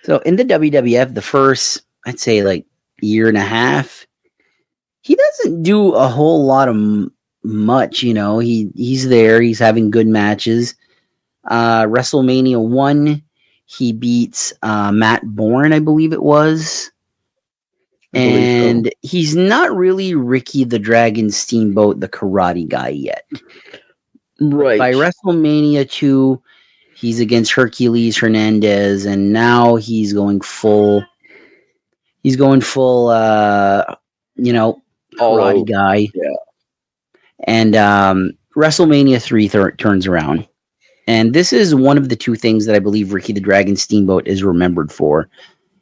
So in the WWF, the first, I'd say like year and a half, he doesn't do a whole lot of much. He's there. He's having good matches. WrestleMania 1, he beats Matt Bourne, I believe it was. I believe so. And he's not really Ricky the Dragon Steamboat, the karate guy yet. Right. By WrestleMania 2, he's against Hercules Hernandez, and now he's going full. He's going full, karate guy. Yeah. And WrestleMania 3 turns around. And this is one of the two things that I believe Ricky the Dragon Steamboat is remembered for.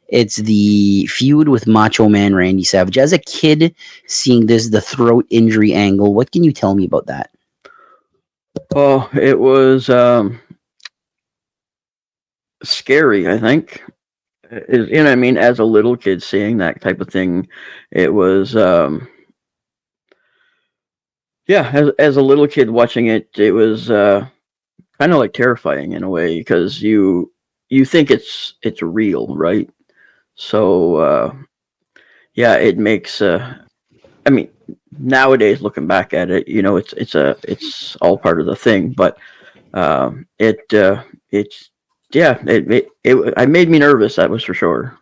It's the feud with Macho Man Randy Savage. As a kid, seeing the throat injury angle, what can you tell me about that? Oh, it was scary, I think. As a little kid seeing that type of thing, it was as a little kid watching it, it was kind of like terrifying in a way, because you think it's real, right? So it makes nowadays, looking back at it, it's all part of the thing, but it made me nervous, that was for sure.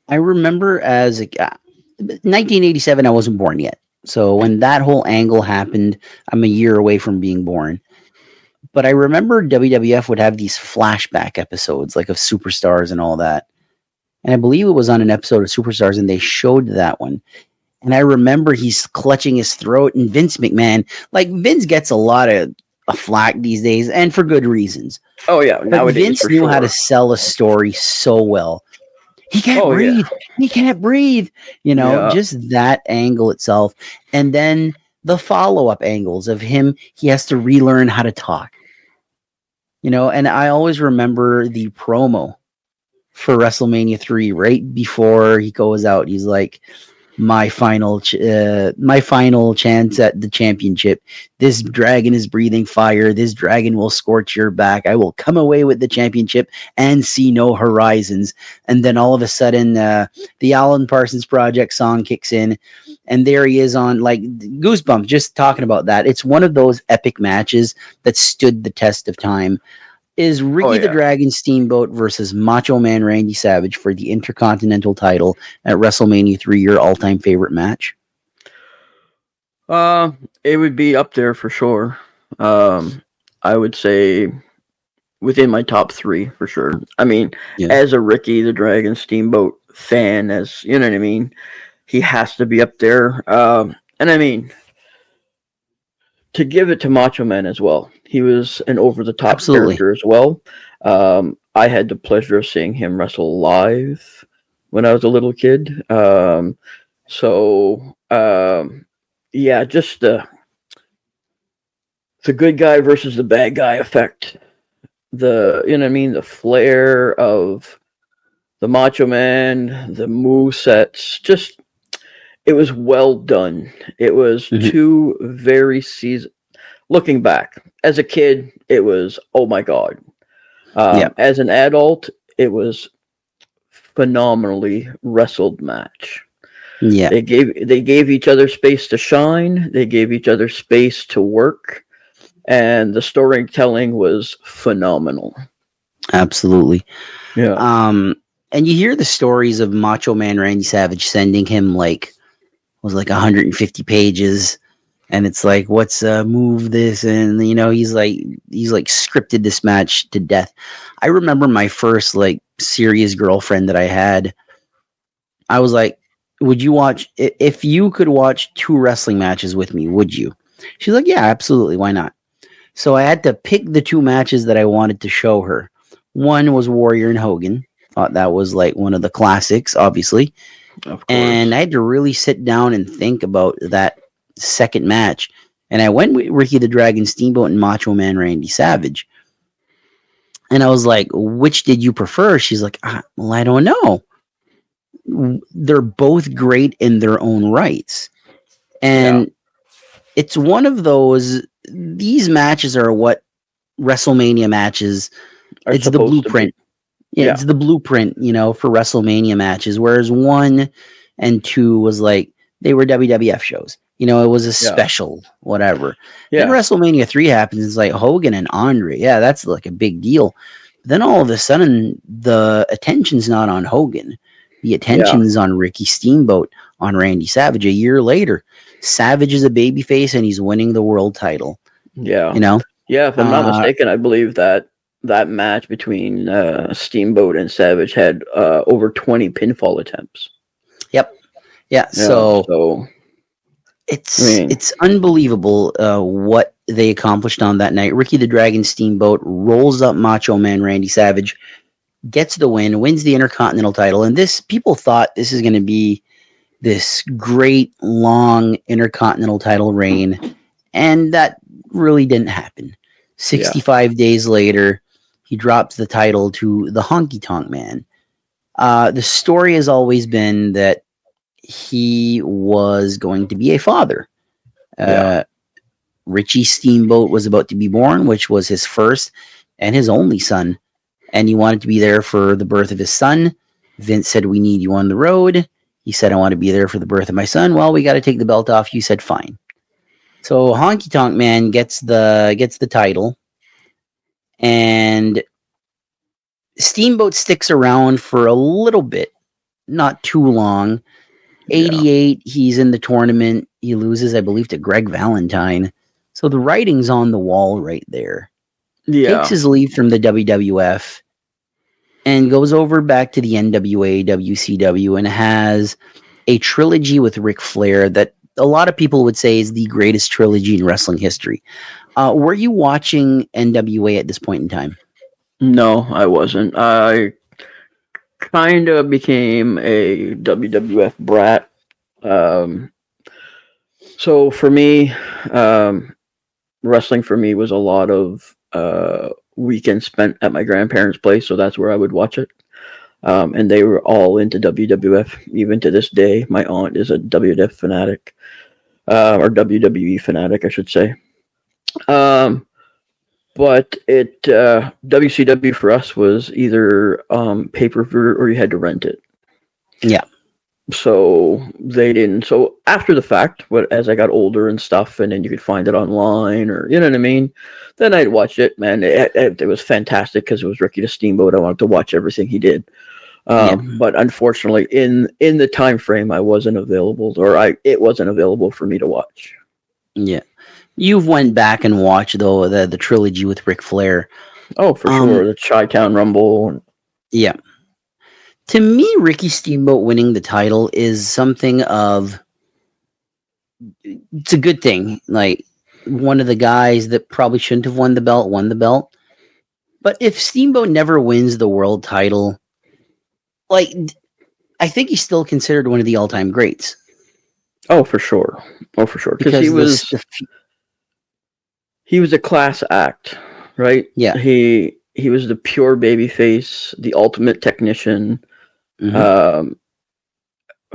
I remember as 1987, I wasn't born yet. So when that whole angle happened, I'm a year away from being born. But I remember WWF would have these flashback episodes, like of Superstars and all that. And I believe it was on an episode of Superstars, and they showed that one. And I remember he's clutching his throat, and Vince McMahon, like Vince gets a lot of flack these days, and for good reasons. Oh yeah, but Vince knew how to sell a story so well. He can't breathe. Yeah. He can't breathe. Just that angle itself. And then the follow-up angles of him, he has to relearn how to talk. And I always remember the promo for WrestleMania 3 right before he goes out. He's like, my final chance at the championship. This dragon is breathing fire. This dragon will scorch your back. I will come away with the championship and see no horizons. And then all of a sudden, the Alan Parsons Project song kicks in, and there he is on like goosebumps just talking about that. It's one of those epic matches that stood the test of time. Is Ricky the Dragon Steamboat versus Macho Man Randy Savage for the Intercontinental title at WrestleMania 3 your all-time favorite match? It would be up there for sure. I would say within my top 3 for sure. As a Ricky the Dragon Steamboat fan, as you know what I mean, he has to be up there. To give it to Macho Man as well. He was an over-the-top character as well. I had the pleasure of seeing him wrestle live when I was a little kid. Just the good guy versus the bad guy effect. The flair of the Macho Man, the movesets, just it was well done. It was two very seasoned. Looking back, as a kid, it was, oh my God. As an adult, it was phenomenally wrestled match. Yeah. They gave each other space to shine. They gave each other space to work. And the storytelling was phenomenal. Absolutely. Yeah. And you hear the stories of Macho Man Randy Savage sending him like 150 pages. And it's like, what's move this? And, he's like scripted this match to death. I remember my first like serious girlfriend that I had. I was like, would you watch, if you could watch 2 wrestling matches with me, would you? She's like, yeah, absolutely. Why not? So I had to pick the 2 matches that I wanted to show her. One was Warrior and Hogan. Thought that was like one of the classics, obviously. Of course. And I had to really sit down and think about that second match, and I went with Ricky the Dragon Steamboat and Macho Man Randy Savage. And I was like, which did you prefer? She's like, well, I don't know. They're both great in their own rights. And it's one of those, these matches are what WrestleMania matches, it's the blueprint. It's the blueprint, for WrestleMania matches. Whereas 1 and 2 was like they were WWF shows. It was a special, whatever. Yeah. Then WrestleMania 3 happens. It's like Hogan and Andre. Yeah, that's like a big deal. But then all of a sudden, the attention's not on Hogan. The attention's on Ricky Steamboat, on Randy Savage. A year later, Savage is a babyface and he's winning the world title. Yeah. Yeah, if I'm not mistaken, I believe that match between Steamboat and Savage had over 20 pinfall attempts. Yep. Yeah, so it's unbelievable what they accomplished on that night. Ricky the Dragon Steamboat rolls up Macho Man Randy Savage, gets the win, wins the Intercontinental title, and people thought this is going to be this great long Intercontinental title reign, and that really didn't happen. 65 days later, he drops the title to the Honky Tonk Man. The story has always been that he was going to be a father. Richie Steamboat was about to be born, which was his first and his only son. And he wanted to be there for the birth of his son. Vince said, "We need you on the road." He said, "I want to be there for the birth of my son." "Well, we got to take the belt off." You said, "Fine." So Honky Tonk Man gets the title. And Steamboat sticks around for a little bit, not too long. 88, he's in the tournament. He loses, I believe, to Greg Valentine. So the writing's on the wall right there. Takes his leave from the WWF and goes over back to the NWA, WCW, and has a trilogy with Ric Flair that a lot of people would say is the greatest trilogy in wrestling history. Were you watching NWA at this point in time? No, I wasn't. I kind of became a WWF brat. So for me, wrestling for me was a lot of weekends spent at my grandparents' place, so that's where I would watch it. And they were all into WWF, even to this day. My aunt is a WWF fanatic, or WWE fanatic, I should say. But WCW for us was either pay-per-view or you had to rent it. Yeah. So they didn't. So after the fact, as I got older and stuff, and then you could find it online, or you know what I mean, then I'd watch it. Man, it was fantastic because it was Ricky the Steamboat. I wanted to watch everything he did. But unfortunately, in the time frame, I wasn't available, it wasn't available for me to watch. Yeah. You've went back and watched, though, the trilogy with Ric Flair. Oh, for sure. The Chi-Town Rumble. Yeah. To me, Ricky Steamboat winning the title is something of... It's a good thing. Like, one of the guys that probably shouldn't have won the belt. But if Steamboat never wins the world title, like, I think he's still considered one of the all-time greats. Oh, for sure. Because he was a class act, right? Yeah. He was the pure babyface, the ultimate technician. Mm-hmm.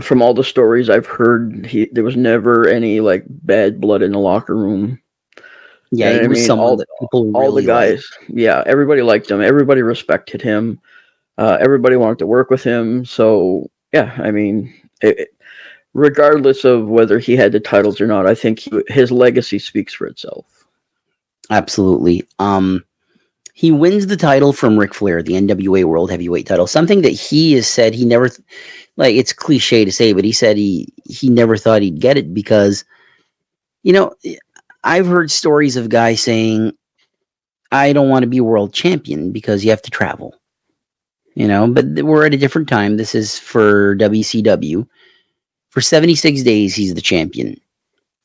From all the stories I've heard, there was never any like bad blood in the locker room. Yeah, he was someone that people really all the guys. Liked. Yeah, everybody liked him. Everybody respected him. Everybody wanted to work with him. So yeah, I mean, regardless of whether he had the titles or not, I think his legacy speaks for itself. Absolutely. He wins the title from Ric Flair, the NWA World Heavyweight title. Something that he has said he never, like, it's cliche to say, but he said he never thought he'd get it because, I've heard stories of guys saying, I don't want to be world champion because you have to travel. But we're at a different time. This is for WCW. For 76 days, he's the champion.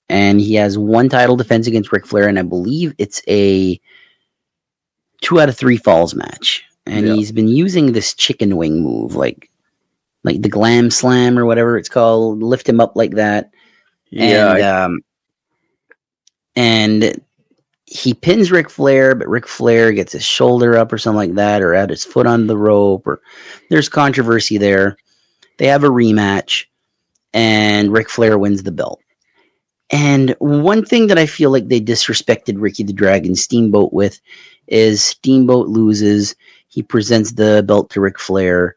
And he has one title defense against Ric Flair, and I believe it's a 2 out of 3 falls match. And he's been using this chicken wing move, like the glam slam or whatever it's called, lift him up like that. Yeah. And he pins Ric Flair, but Ric Flair gets his shoulder up or something like that, or had his foot on the rope, or there's controversy there. They have a rematch, and Ric Flair wins the belt. And one thing that I feel like they disrespected Ricky the Dragon Steamboat with is Steamboat loses. He presents the belt to Ric Flair.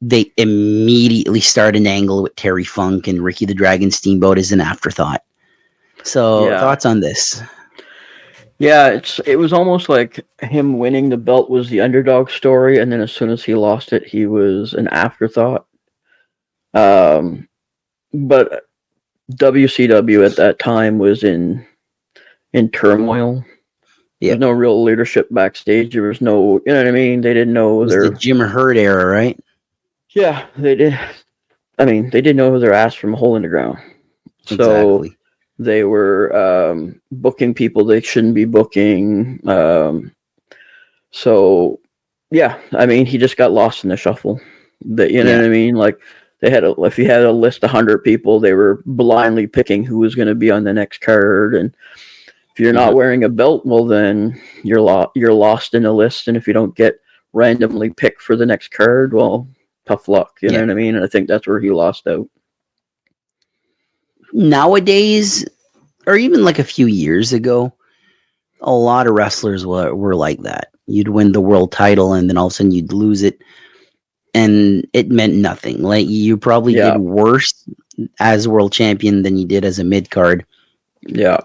They immediately start an angle with Terry Funk and Ricky the Dragon Steamboat as an afterthought. So, thoughts on this? Yeah, it was almost like him winning the belt was the underdog story, and then as soon as he lost it, he was an afterthought. But WCW at that time was in turmoil. Yep. There's no real leadership backstage. There was no, you know what I mean? They didn't know the Jim Herd era, right? Yeah, they did. I mean, they didn't know their ass from a hole in the ground. Exactly. So they were booking people they shouldn't be booking. So, yeah, I mean, he just got lost in the shuffle. You know what I mean? Like, if you had a list of 100 people, they were blindly picking who was going to be on the next card. And if you're not wearing a belt, well, then you're lost in the list. And if you don't get randomly picked for the next card, well, tough luck. You know what I mean? And I think that's where he lost out. Nowadays, or even like a few years ago, a lot of wrestlers were like that. You'd win the world title and then all of a sudden you'd lose it, and it meant nothing. Like, you probably did worse as world champion than you did as a mid card. Yeah.